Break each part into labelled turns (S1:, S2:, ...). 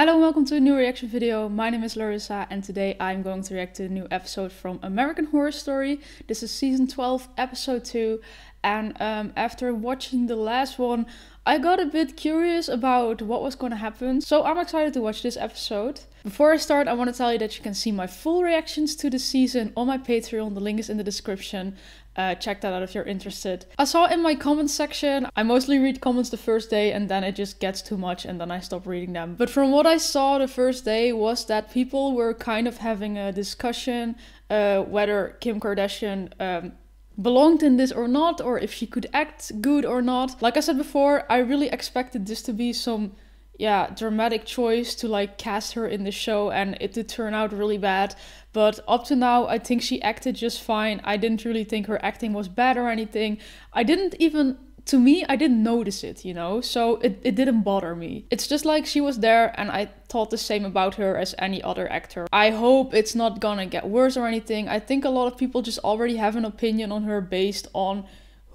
S1: Hello and welcome to a new reaction video. My name is Larissa and today I'm going to react to a new episode from American Horror Story. This is season 12, episode 2. And after watching the last one, I got a bit curious about what was going to happen. So I'm excited to watch this episode. Before I start, I want to tell you that you can see my full reactions to the season on my Patreon. The link is in the description. Check that out if you're interested. I saw in my comments section, I mostly read comments the first day and then it just gets too much and then I stop reading them. But from what I saw the first day was that people were kind of having a discussion whether Kim Kardashian belonged in this or not, or if she could act good or not. Like I said before, I really expected this to be some dramatic choice to like cast her in the show and it to turn out really bad. But up to now, I think she acted just fine. I didn't really think her acting was bad or anything. I didn't notice it, you know? So it didn't bother me. It's just like she was there and I thought the same about her as any other actor. I hope it's not gonna get worse or anything. I think a lot of people just already have an opinion on her based on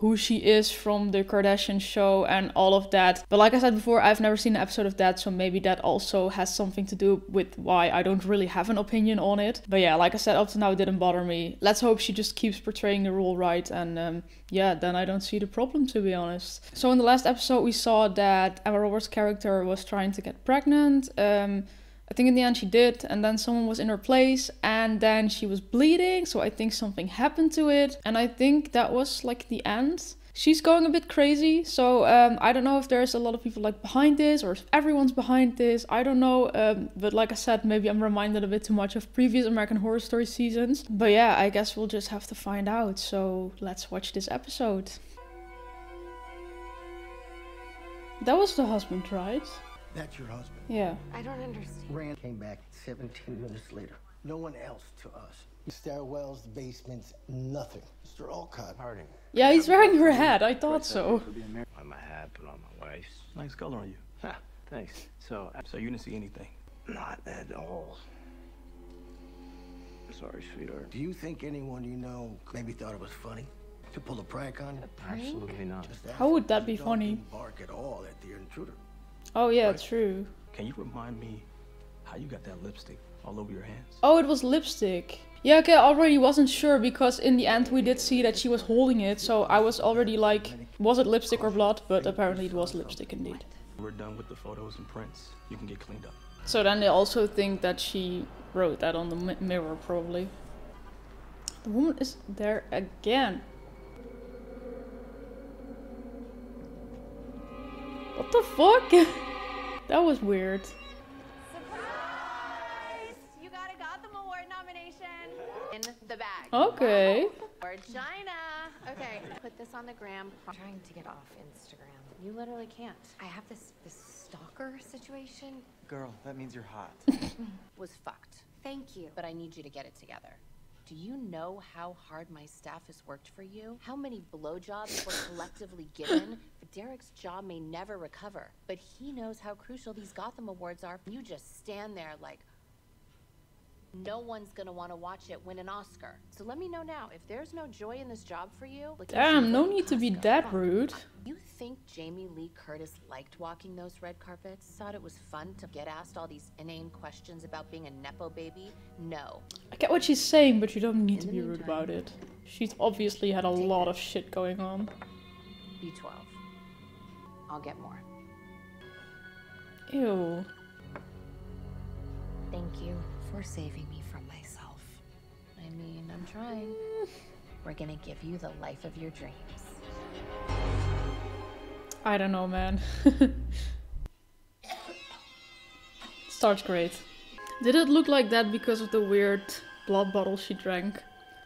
S1: who she is from the Kardashian show and all of that. But like I said before, I've never seen an episode of that, so maybe that also has something to do with why I don't really have an opinion on it. But yeah, like I said, up to now it didn't bother me. Let's hope she just keeps portraying the role right and yeah, then I don't see the problem, to be honest. So in the last episode we saw that Emma Roberts' character was trying to get pregnant. I think in the end she did, and then someone was in her place and then she was bleeding, so I think something happened to it, and I think that was like the end. She's going a bit crazy, so I don't know if there's a lot of people like behind this or if everyone's behind this, I don't know, but like I said, maybe I'm reminded a bit too much of previous American Horror Story seasons. But yeah, I guess we'll just have to find out, so let's watch this episode. That was the husband, right?
S2: That's your husband?
S1: Yeah.
S3: I don't understand.
S2: Rand came back 17 minutes later. No one else to us. Stairwells, basements, nothing. Mr. Alcott.
S4: Harding.
S1: Yeah, he's wearing her hat. I thought so.
S4: On my hat, but on my wife's. Nice color on you. Ha, thanks. So you didn't see anything?
S2: Not at all.
S4: Sorry, sweetheart.
S2: Do you think anyone you know maybe thought it was funny to pull a prank on you?
S4: Absolutely not.
S1: How would that be funny?
S2: Didn't bark at all at the intruder.
S1: Oh yeah,
S4: Right.
S1: true.
S4: Can you remind me how you got that lipstick all over your hands?
S1: Oh, it was lipstick. Yeah, okay, I already wasn't sure because in the end we did see that she was holding it, so I was already like, was it lipstick or blood? But apparently it was lipstick indeed.
S4: We're done with the photos and prints. You can get cleaned up.
S1: So then they also think that she wrote that on the mirror, probably. The woman is there again. What the fuck? That was weird.
S3: Surprise! You got a Gotham Award nomination in the bag.
S1: Okay.
S3: China. Okay, put this on the gram. I'm trying to get off Instagram. You literally can't. I have this stalker situation.
S5: Girl, that means you're hot.
S3: Was fucked. Thank you, but I need you to get it together. Do you know how hard my staff has worked for you? How many blowjobs were collectively given? Derek's job may never recover, but he knows how crucial these Gotham Awards are. You just stand there like no one's gonna want to watch it win an Oscar. So let me know now, if there's no joy in this job for you...
S1: Damn, no need to be that rude.
S3: You think Jamie Lee Curtis liked walking those red carpets? Thought it was fun to get asked all these inane questions about being a Nepo baby? No.
S1: I get what she's saying, but you don't need to be rude about it. She's obviously had a lot of shit going on.
S3: B12. I'll get more.
S1: Ew.
S3: Thank you for saving me from myself. I mean, I'm trying. We're gonna give you the life of your dreams.
S1: I don't know, man. Starts great. Did it look like that because of the weird blood bottle she drank?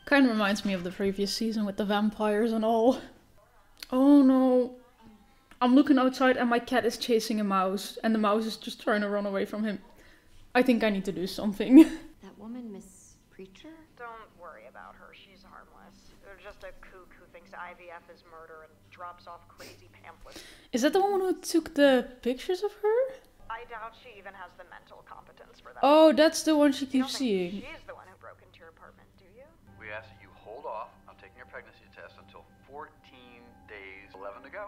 S1: Kind of reminds me of the previous season with the vampires and all. Oh no. I'm looking outside and my cat is chasing a mouse and the mouse is just trying to run away from him. I think I need to do something.
S3: That woman, Miss Preacher?
S6: Don't worry about her, she's harmless. They're just a kook who thinks IVF is murder and drops off crazy pamphlets.
S1: Is that the woman who took the pictures of her?
S6: I doubt she even has the mental competence for that.
S1: Oh, that's the one she
S6: You don't
S1: keeps
S6: think
S1: seeing.
S6: she's the one who broke into your apartment, do you?
S7: We ask that you hold off on taking your pregnancy test until 14 days, 11 to go.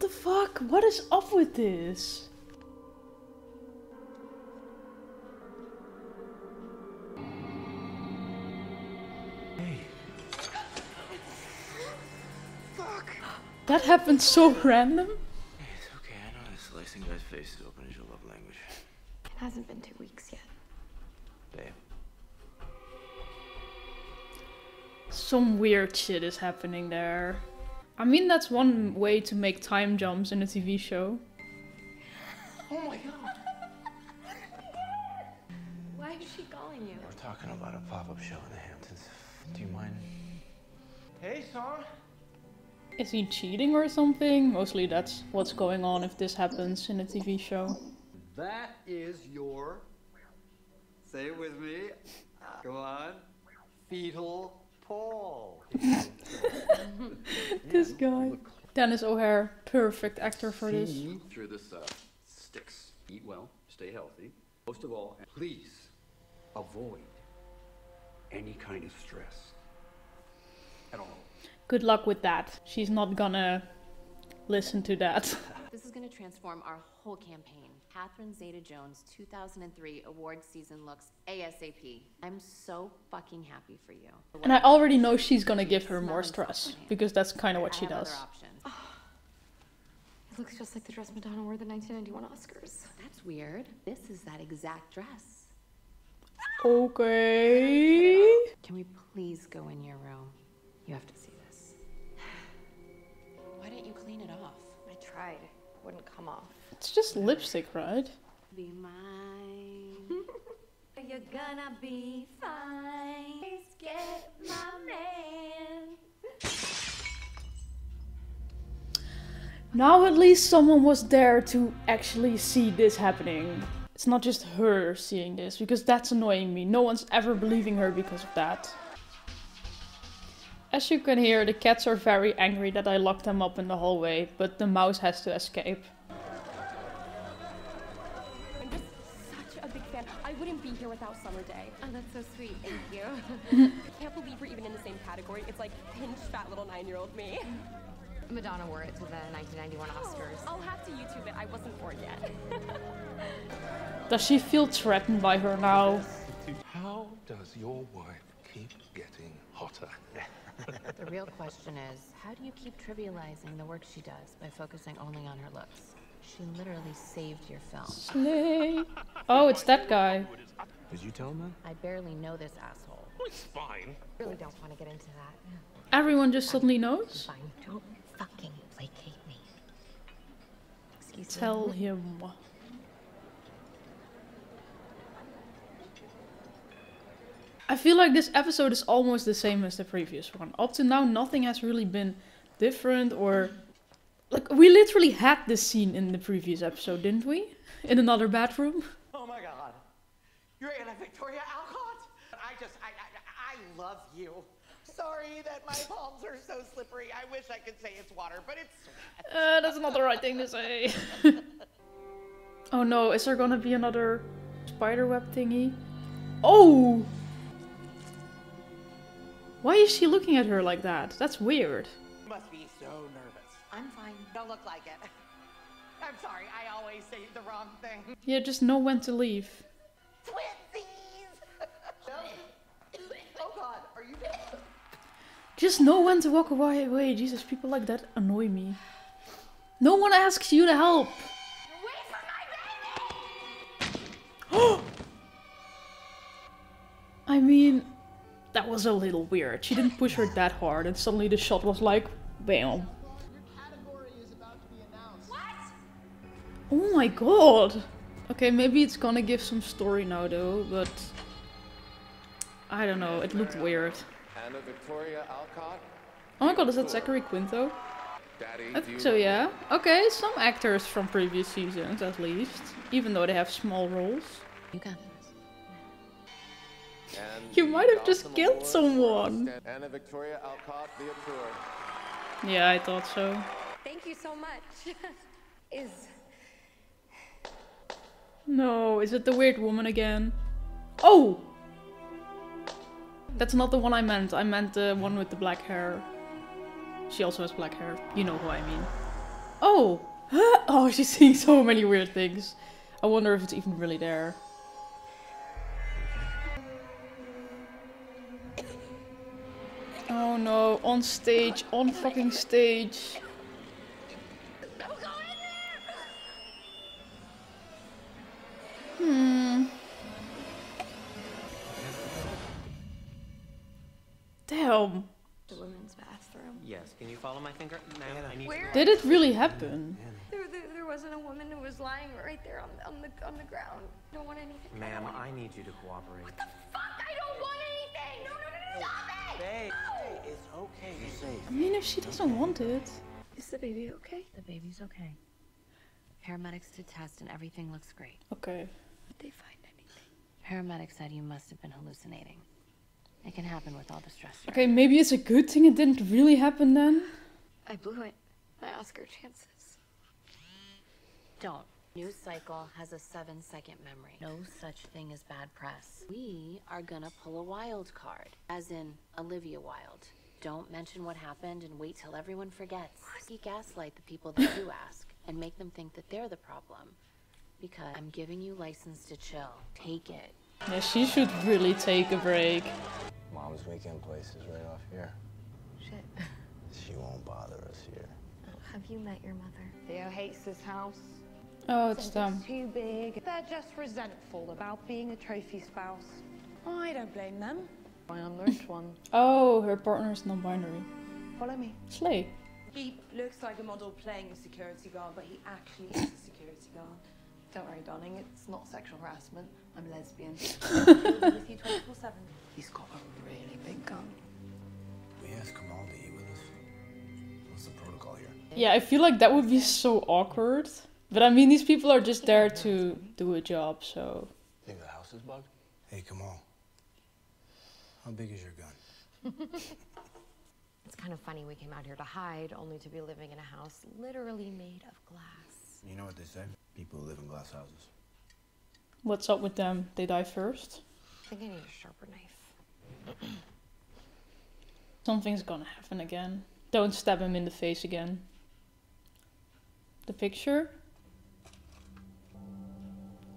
S1: fuck? What is up with this? That happened so random.
S4: It's okay, I know this slicing guy's face is open as your love language.
S5: It hasn't been 2 weeks yet.
S4: Babe.
S1: Some weird shit is happening there. I mean, that's one way to make time jumps in a TV show.
S5: Oh my god. Why is she calling you?
S4: We're talking about a pop-up show in the Hamptons. Do you mind? Hey, son.
S1: Is he cheating or something? Mostly that's what's going on if this happens in a TV show.
S8: That is your, say it with me, come on, fetal pole.
S1: This guy. Dennis O'Hare, perfect actor for this.
S8: Through this sticks. Eat well, stay healthy. Most of all, please avoid any kind of stress at all.
S1: Good luck with that. She's not gonna listen to that.
S3: This is going to transform our whole campaign. Catherine Zeta-Jones 2003 award season looks ASAP. I'm so fucking happy for you.
S1: And I already know she's gonna give her more stress, because that's kind of what she
S3: I have
S1: does.
S3: other options.
S5: It looks just like the dress Madonna wore at the 1991 Oscars.
S3: That's weird. This is that exact dress.
S1: Okay.
S3: Can we please go in your room? You have to see this. Why didn't you clean it off?
S5: I tried. Wouldn't come off.
S1: It's just lipstick, right?
S3: Be mine. You're gonna be fine. Please get my man.
S1: Now at least someone was there to actually see this happening. It's not just her seeing this, because that's annoying me. No one's ever believing her because of that. As you can hear, the cats are very angry that I locked them up in the hallway, but the mouse has to escape.
S9: I'm just such a big fan. I wouldn't be here without Summer Day.
S5: Oh, that's so sweet. Thank you.
S9: I can't believe we're even in the same category. It's like pinch fat little 9-year-old me.
S5: Madonna wore it to the 1991 Oscars.
S9: I'll have to YouTube it. I wasn't born yet.
S1: Does she feel threatened by her now?
S10: How does your wife keep getting hotter?
S3: The real question is, how do you keep trivializing the work she does by focusing only on her looks? She literally saved your film.
S1: Slay. Oh, it's that guy.
S4: Did you tell him that?
S3: I barely know this asshole.
S10: It's fine.
S5: Really don't want to get into that.
S1: Everyone just suddenly knows?
S3: Fine, don't fucking placate me. Excuse me.
S1: Tell him. I feel like this episode is almost the same as the previous one. Up to now, nothing has really been different or... Like, we literally had this scene in the previous episode, didn't we? In another bathroom.
S11: Oh my god. You're Anna Victoria Alcott? I love you. Sorry that my palms are so slippery. I wish I could say it's water, but it's sweat.
S1: That's not the right thing to say. Oh no, is there gonna be another spiderweb thingy? Oh! Why is she looking at her like that? That's weird.
S11: You must be so nervous.
S3: I'm fine.
S11: Don't look like it. I'm sorry, I always say the wrong thing.
S1: Yeah, just know when to leave.
S11: Twinsies! Oh god, are you...
S1: Just know when to walk away. Jesus, people like that annoy me. No one asks you to help.
S11: Wait for my baby!
S1: I mean, that was a little weird. She didn't push her that hard and suddenly the shot was like, bam. Oh my god. Okay, maybe it's gonna give some story now though, but... I don't know, it looked weird.
S12: Anna Victoria Alcott?
S1: Oh my god, is that Zachary Quinto? I think so, yeah. Okay, some actors from previous seasons at least. Even though they have small roles.
S3: You got this.
S1: You might have just killed someone.
S12: Anna Victoria Alcott, the tour.
S1: Yeah, I thought so.
S5: Thank you so much.
S1: No, is it the weird woman again? Oh! That's not the one I meant. I meant the one with the black hair. She also has black hair. You know who I mean. Oh! Oh, she's seeing so many weird things. I wonder if it's even really there. Oh no, on stage, on fucking stage. Damn.
S5: The women's bathroom.
S13: Yes, can you follow my finger? Ma'am, I need
S5: Where?
S1: Did it really happen?
S5: There wasn't a woman who was lying right there on the ground. I don't want anything.
S13: Ma'am, I need you to cooperate.
S5: What the fuck? I don't want anything! No, stop it!
S13: Babe,
S5: No!
S13: it's okay. You're safe.
S1: I mean, if she doesn't want it.
S5: Is the baby okay?
S3: The baby's okay. Paramedics did test and everything looks great.
S1: Okay.
S5: Did they find anything?
S3: Paramedics said you must have been hallucinating. It can happen with all the stress.
S1: Okay, maybe it's a good thing it didn't really happen then.
S5: I blew it. My Oscar chances.
S3: Don't. News cycle has a 7-second memory. No such thing as bad press. We are gonna pull a wild card, as in Olivia Wilde. Don't mention what happened and wait till everyone forgets. You gaslight the people that do ask and make them think that they're the problem. Because I'm giving you license to chill. Take it.
S1: Yeah, she should really take a break.
S14: Mom's weekend place is right off here.
S5: Shit.
S14: She won't bother us here.
S5: Oh, have you met your mother?
S6: Theo hates this house.
S1: Oh, it's them.
S6: Too big. They're just resentful about being a trophy spouse. I don't blame them. I am the rich one.
S1: Oh, her partner is non-binary.
S6: Follow me.
S1: Slay.
S6: He looks like a model playing a security guard, but he actually is a security guard. Don't worry, darling, it's not sexual harassment. I'm a lesbian. He'll be with you 24/7. He's got a really big gun.
S14: We asked Kamal to eat with us. What's the protocol here?
S1: Yeah, I feel like that would be so awkward. But I mean, these people are just there to do a job, so...
S14: Think the house is bugged? Hey, Kamal. How big is your gun?
S5: It's kind of funny we came out here to hide, only to be living in a house literally made of glass.
S14: You know what they say? People who live in glass houses.
S1: What's up with them? They die first?
S5: I think I need a sharper knife.
S1: Something's gonna happen again. Don't stab him in the face again. The picture?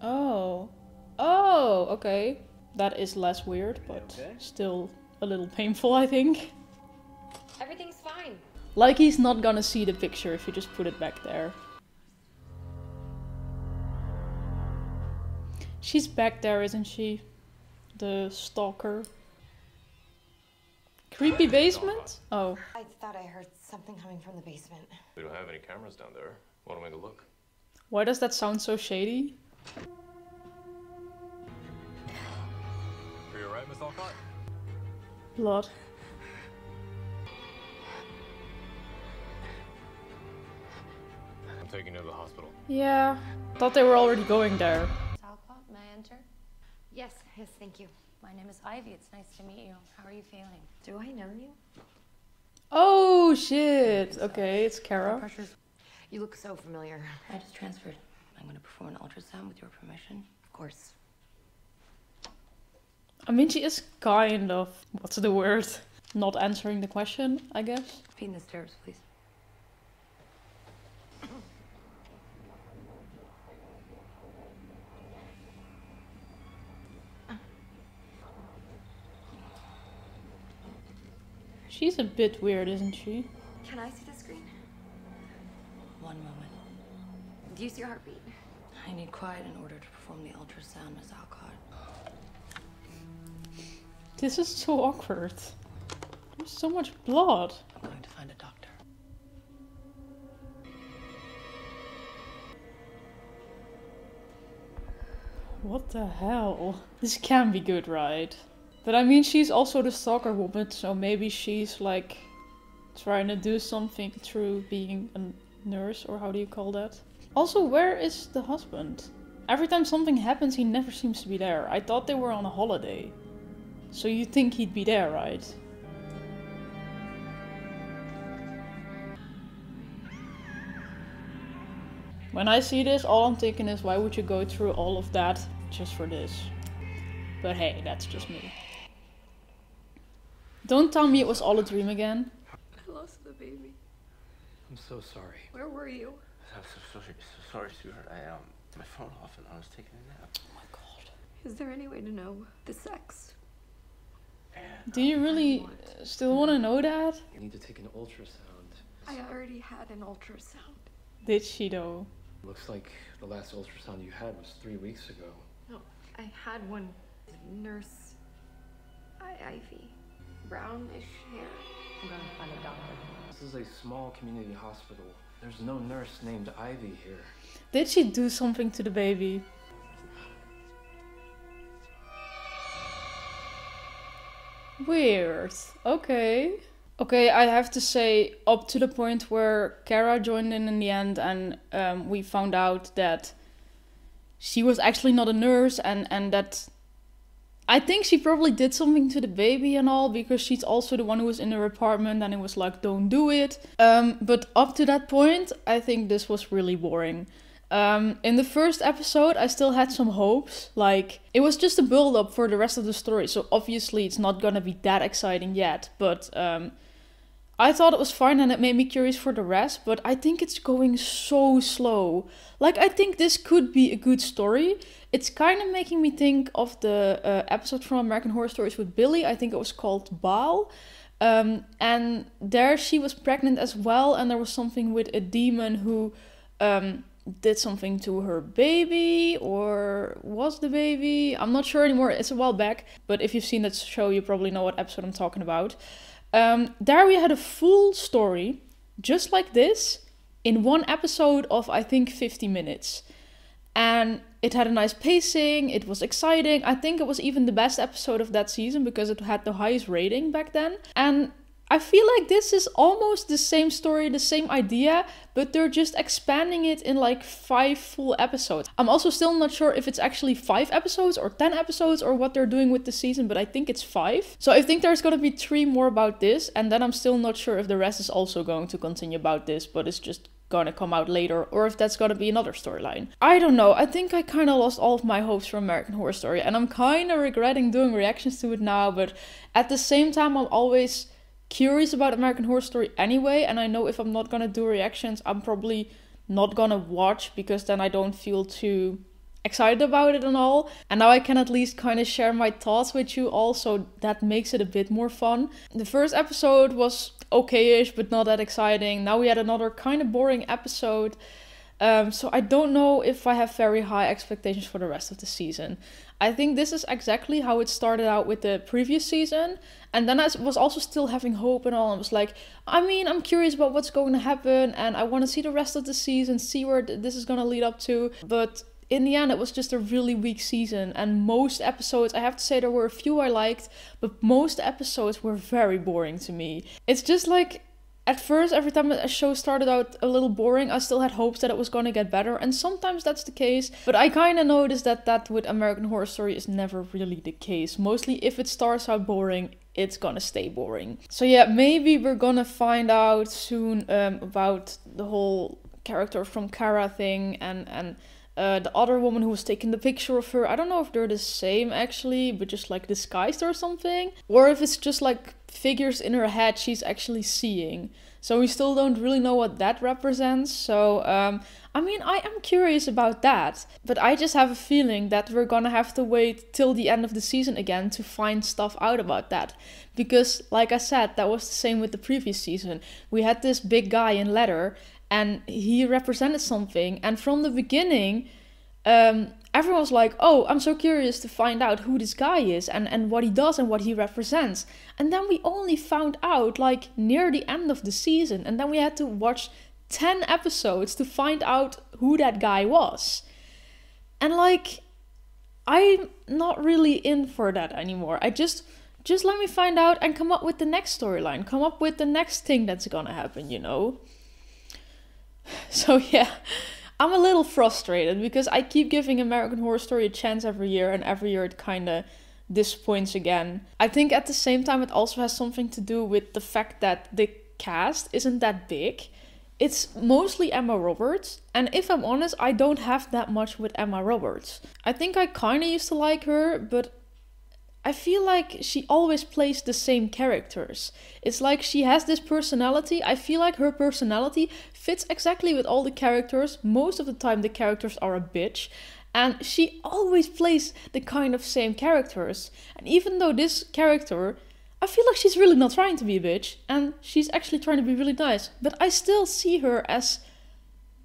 S1: Oh. Oh, okay. That is less weird, but still a little painful, I think.
S5: Everything's fine.
S1: Like he's not gonna see the picture if you just put it back there. She's back there, isn't she? The stalker. Creepy basement? Oh.
S5: I thought I heard something coming from the basement.
S10: We don't have any cameras down there. Want to make a look?
S1: Why does that sound so shady?
S10: Are you alright, Miss Alcott?
S1: Blood.
S10: I'm taking you to the hospital.
S1: Yeah. Thought they were already going there.
S15: Alcott, may I enter?
S5: Yes, thank you.
S15: My name is Ivy. It's nice to meet you. How are you feeling?
S5: Do I know you?
S1: Oh shit. Okay, it's Kara.
S5: You look so familiar.
S3: I just transferred. I'm going to perform an ultrasound with your permission. Of course.
S1: I mean, she is kind of, what's the word? Not answering the question, I guess.
S3: Feed the stairs, please.
S1: She's a bit weird, isn't she?
S5: Can I see the screen?
S3: One moment.
S5: Do you see your heartbeat?
S3: I need quiet in order to perform the ultrasound, Ms. Alcott.
S1: This is so awkward. There's so much blood.
S3: I'm going to find a doctor.
S1: What the hell? This can be good, right? But I mean, she's also the stalker woman, so maybe she's like trying to do something through being a nurse, or how do you call that? Also, where is the husband? Every time something happens, he never seems to be there. I thought they were on a holiday. So you think he'd be there, right? When I see this, all I'm thinking is, why would you go through all of that just for this? But hey, that's just me. Don't tell me it was all a dream again.
S5: I lost the baby.
S4: I'm so sorry.
S9: Where were you?
S4: I'm so sorry, sweetheart. I my phone off and I was taking a nap.
S1: Oh my god.
S9: Is there any way to know the sex?
S1: Do you really still want to know that?
S4: You need to take an ultrasound.
S9: I already had an ultrasound.
S1: Did she though?
S4: Looks like the last ultrasound you had was 3 weeks ago.
S9: No, I had one. Nurse Ivy. Brownish hair.
S3: I'm gonna find a doctor.
S4: This is a small community hospital. There's no nurse named Ivy here.
S1: Did she do something to the baby? Weird. Okay. Okay, I have to say, up to the point where Kara joined in the end and we found out that she was actually not a nurse and that I think she probably did something to the baby and all, because she's also the one who was in her apartment and it was like, don't do it. But up to that point, I think this was really boring. In the first episode, I still had some hopes. Like, it was just a build-up for the rest of the story, so obviously it's not gonna be that exciting yet. But I thought it was fine and it made me curious for the rest, but I think it's going so slow. Like, I think this could be a good story. It's kind of making me think of the episode from American Horror Stories with Billy. I think it was called Baal. And there she was pregnant as well, and there was something with a demon who did something to her baby, or was the baby? I'm not sure anymore, it's a while back. But if you've seen that show, you probably know what episode I'm talking about. There we had a full story, just like this, in one episode of, I think, 50 minutes. And it had a nice pacing, it was exciting. I think it was even the best episode of that season because it had the highest rating back then. And I feel like this is almost the same story, the same idea, but they're just expanding it in like 5 full episodes. I'm also still not sure if it's actually 5 episodes or 10 episodes or what they're doing with the season, but I think it's 5. So I think there's gonna be 3 more about this, and then I'm still not sure if the rest is also going to continue about this, but it's just gonna come out later, or if that's gonna be another storyline. I don't know, I think I kind of lost all of my hopes for American Horror Story, and I'm kind of regretting doing reactions to it now, but at the same time I'm always curious about American Horror Story anyway, and I know if I'm not gonna do reactions, I'm probably not gonna watch, because then I don't feel too excited about it and all. And now I can at least kind of share my thoughts with you all, so that makes it a bit more fun. The first episode was okay-ish, but not that exciting. Now we had another kind of boring episode. So I don't know if I have very high expectations for the rest of the season. I think this is exactly how it started out with the previous season. And then I was also still having hope and all. I was like, I mean, I'm curious about what's going to happen. And I want to see the rest of the season, see where this is going to lead up to. But in the end, it was just a really weak season. And most episodes, I have to say there were a few I liked, but most episodes were very boring to me. It's just like, at first, every time a show started out a little boring, I still had hopes that it was going to get better. And sometimes that's the case. But I kind of noticed that with American Horror Story is never really the case. Mostly if it starts out boring, it's gonna stay boring. So yeah, maybe we're gonna find out soon about the whole character from Kara thing and the other woman who was taking the picture of her. I don't know if they're the same actually, but just like disguised or something. Or if it's just like figures in her head she's actually seeing. So we still don't really know what that represents. So, I mean, I am curious about that. But I just have a feeling that we're gonna have to wait till the end of the season again to find stuff out about that. Because, like I said, that was the same with the previous season. We had this big guy in leather and he represented something. And from the beginning, everyone was like, oh, I'm so curious to find out who this guy is and what he does and what he represents. And then we only found out like near the end of the season. And then we had to watch 10 episodes to find out who that guy was. And like, I'm not really in for that anymore. I just let me find out and come up with the next storyline. Come up with the next thing that's gonna happen, you know? So yeah, I'm a little frustrated because I keep giving American Horror Story a chance every year, and every year it kind of disappoints again. I think at the same time it also has something to do with the fact that the cast isn't that big. It's mostly Emma Roberts, and if I'm honest, I don't have that much with Emma Roberts. I think I kind of used to like her, but I feel like she always plays the same characters. It's like she has this personality. I feel like her personality fits exactly with all the characters. Most of the time the characters are a bitch. And she always plays the kind of same characters. And even though this character, I feel like she's really not trying to be a bitch. And she's actually trying to be really nice. But I still see her as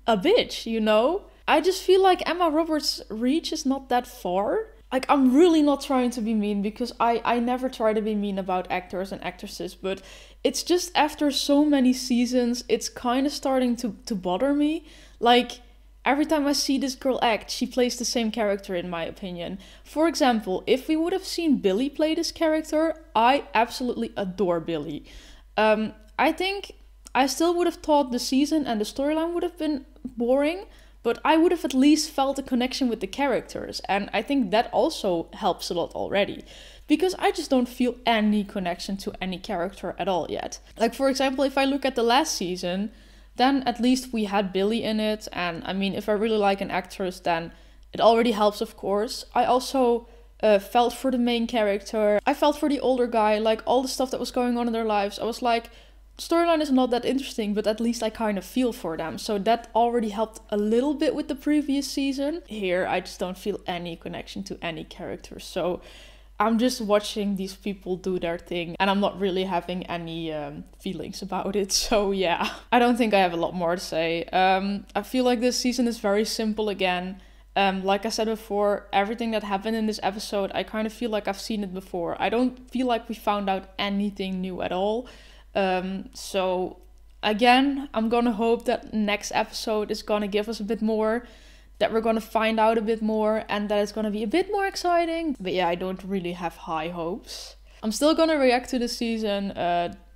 S1: a bitch, you know? I just feel like Emma Roberts' reach is not that far. Like, I'm really not trying to be mean, because I never try to be mean about actors and actresses, but it's just after so many seasons, it's kind of starting to bother me. Like, every time I see this girl act, she plays the same character, in my opinion. For example, if we would have seen Billy play this character, I absolutely adore Billy. I think I still would have thought the season and the storyline would have been boring, but I would have at least felt a connection with the characters. And I think that also helps a lot already. Because I just don't feel any connection to any character at all yet. Like, for example, if I look at the last season, then at least we had Billy in it. And I mean, if I really like an actress, then it already helps, of course. I also felt for the main character. I felt for the older guy, like all the stuff that was going on in their lives. I was like, storyline is not that interesting, but at least I kind of feel for them. So that already helped a little bit with the previous season. Here, I just don't feel any connection to any character. So I'm just watching these people do their thing, and I'm not really having any feelings about it. So yeah, I don't think I have a lot more to say. I feel like this season is very simple again. Like I said before, everything that happened in this episode, I kind of feel like I've seen it before. I don't feel like we found out anything new at all. So again, I'm gonna hope that next episode is gonna give us a bit more, that we're gonna find out a bit more, and that it's gonna be a bit more exciting. But yeah, I don't really have high hopes. I'm still gonna react to the season,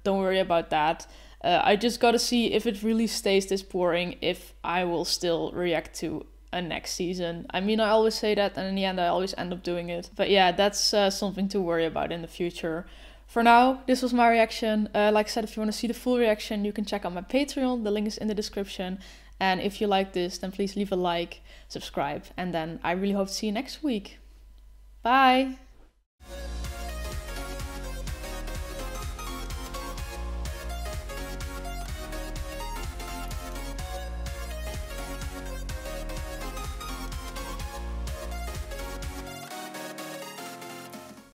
S1: don't worry about that. I just gotta see if it really stays this boring, if I will still react to a next season. I mean, I always say that, and in the end I always end up doing it. But yeah, that's something to worry about in the future. For now, this was my reaction. Like I said, if you want to see the full reaction, you can check out my Patreon. The link is in the description. And if you like this, then please leave a like, subscribe. And then I really hope to see you next week. Bye!